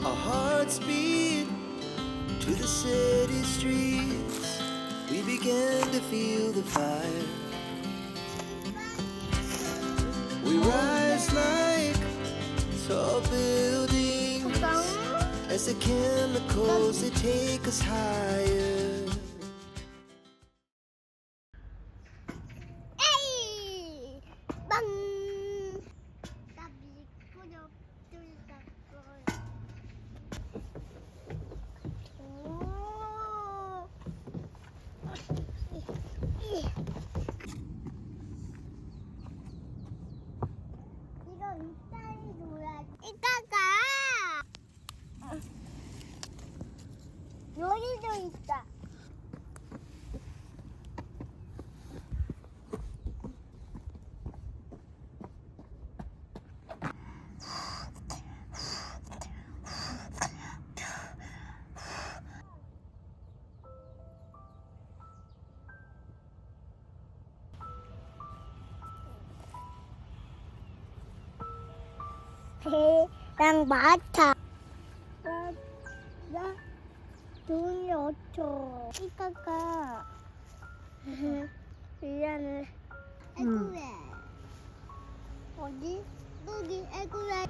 Our hearts beat to the city streets. We began to feel the fire. We rise like tall buildings as the chemicals they take us higher. 에이! 빵! 나 미꾸려 뚫렸어요. 오! 이거 이따위 놀아. 이따가 여기도 있다. 배랑 마차. 나 돈이 없어. 이따가 미안해. 에구레. 어디? 여기 에구레.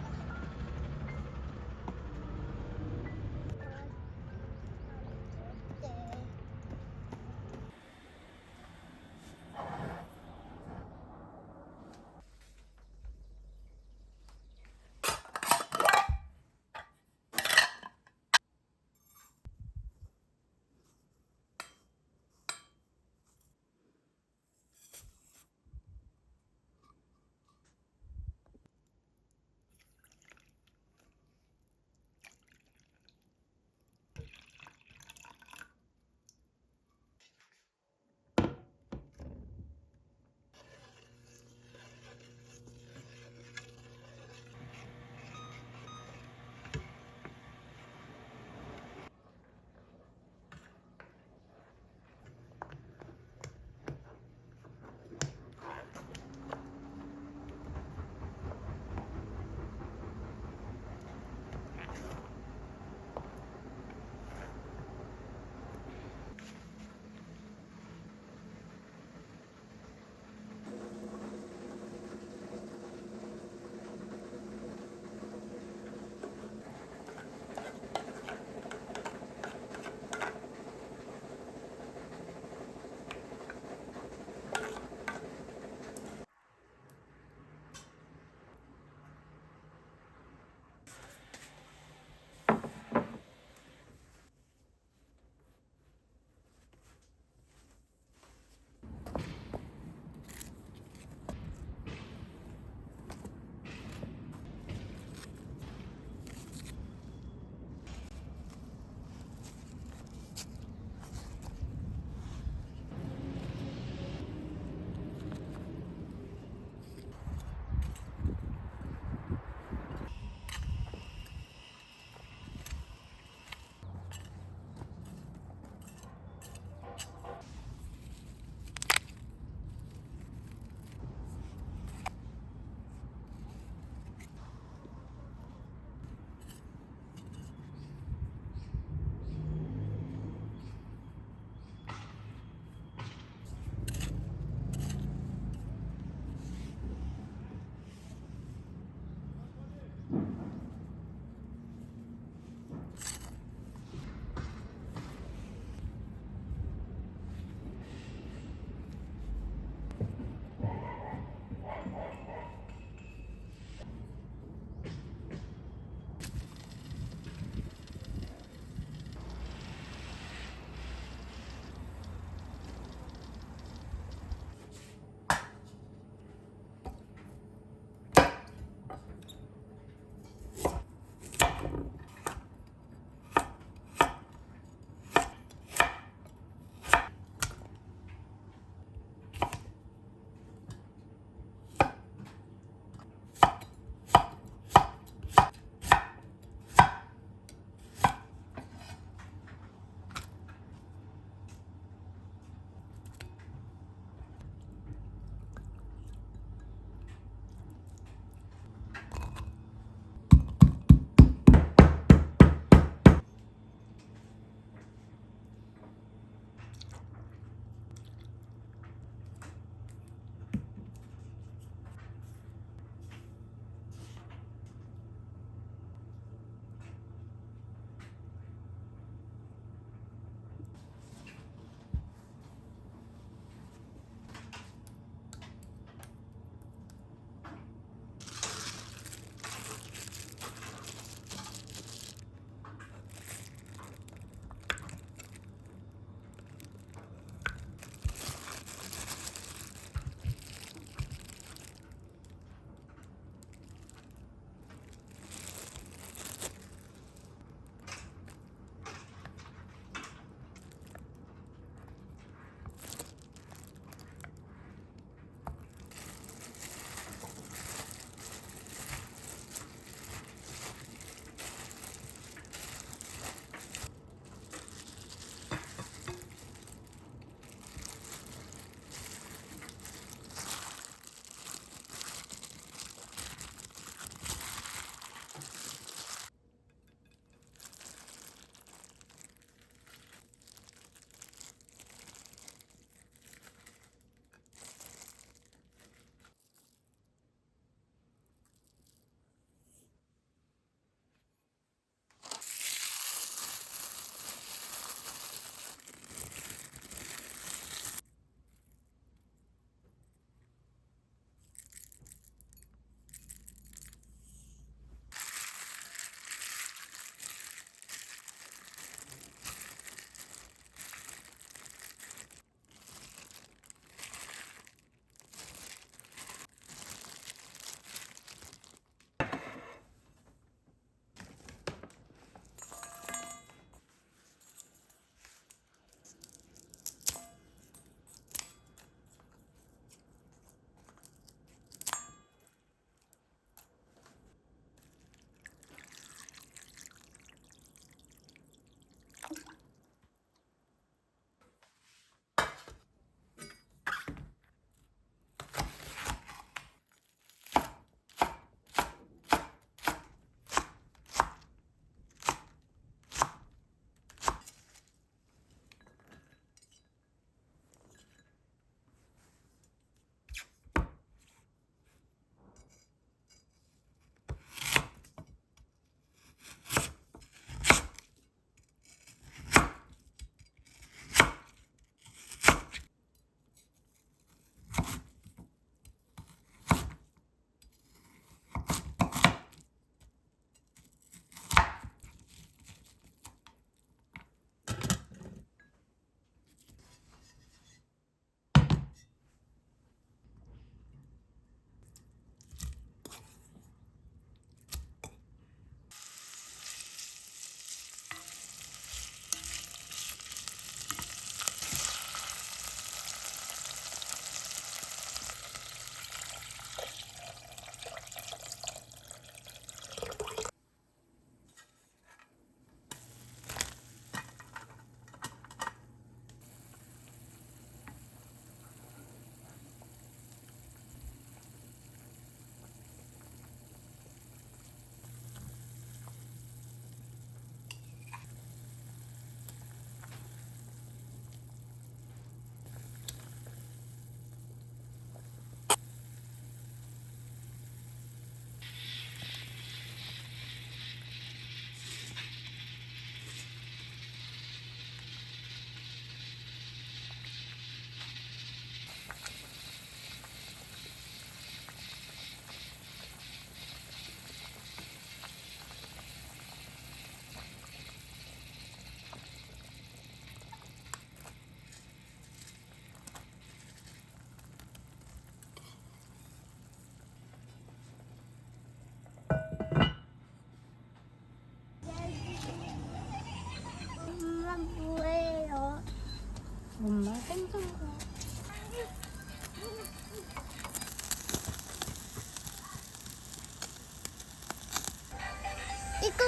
이거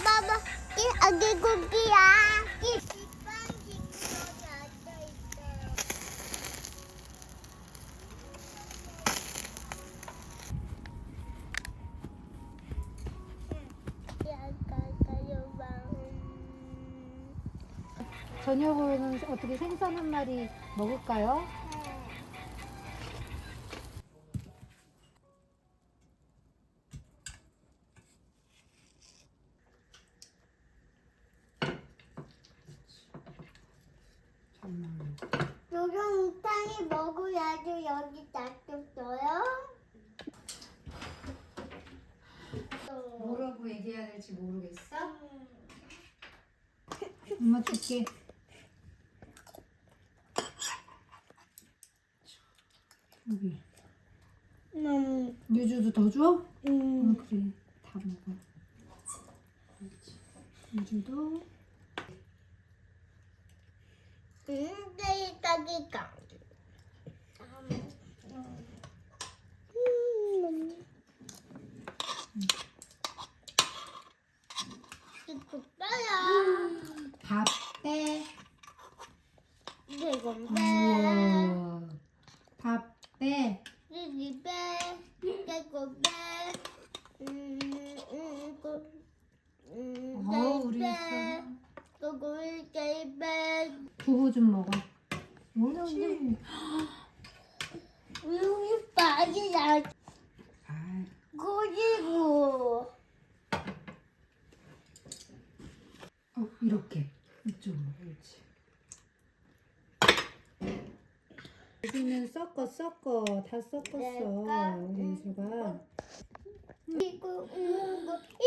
봐봐. 이 아기 고기야. 이 빵집 여기 앉아 있어. 약간 방. 저녁으로는 어떻게 생선 한 마리 먹을까요? 정말. 노동탕이 먹어야지 여기 놔뒀어요. 뭐라고 얘기해야 될지 모르겠어? 엄마 줄게. 여기. 유주도 더 줘? 그래. 다 먹어. 그렇지. 유주도. 까기까. 이거 빼요. 밥 빼. 이거 빼. 우와. 밥 빼. 이거 빼. 이거 빼. 우리 빼. 이거 이렇게 빼. 두부 좀 먹어. 옳지. 우유 빠지나. 아, 고지고. 이렇게. 이쪽으로. 옳지. 여기는 섞어. 다 섞었어. 우리 유주가. 이거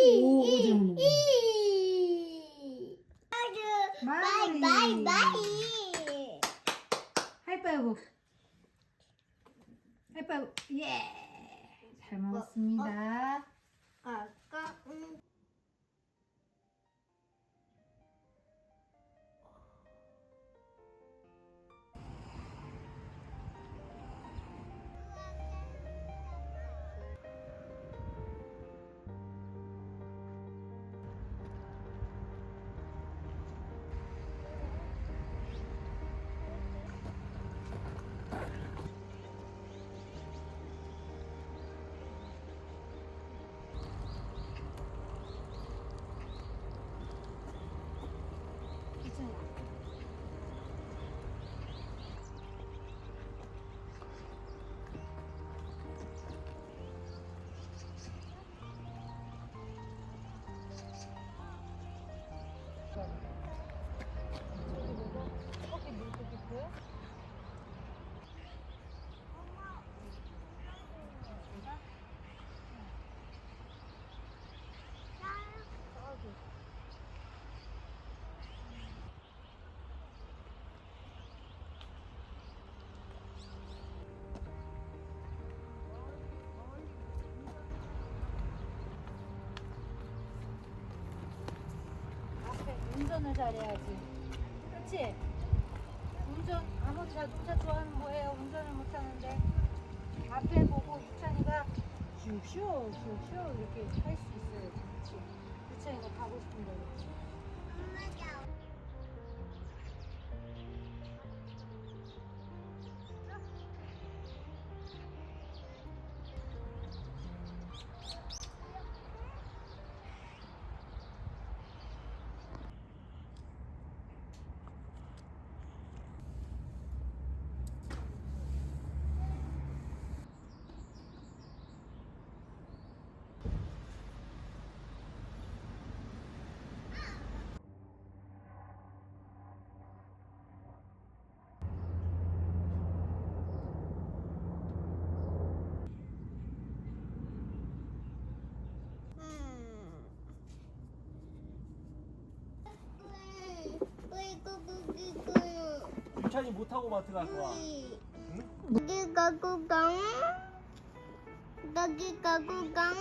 오, 오줌. 바이 바이 바이. 하이파이브. 하이파이브. 예. 잘 먹었습니다. 아까 운전을 잘해야지. 그렇지? 운전 아무도 자동차 좋아하면 뭐해요? 운전을 못하는데 앞에 보고 유찬이가 슉슉 이렇게 할 수 있어야지. 그렇지? 유찬이가 가고 싶은 대로. 유찬이 못 타고 마트 갈 거야. 여기 가구강. 여기 가구강.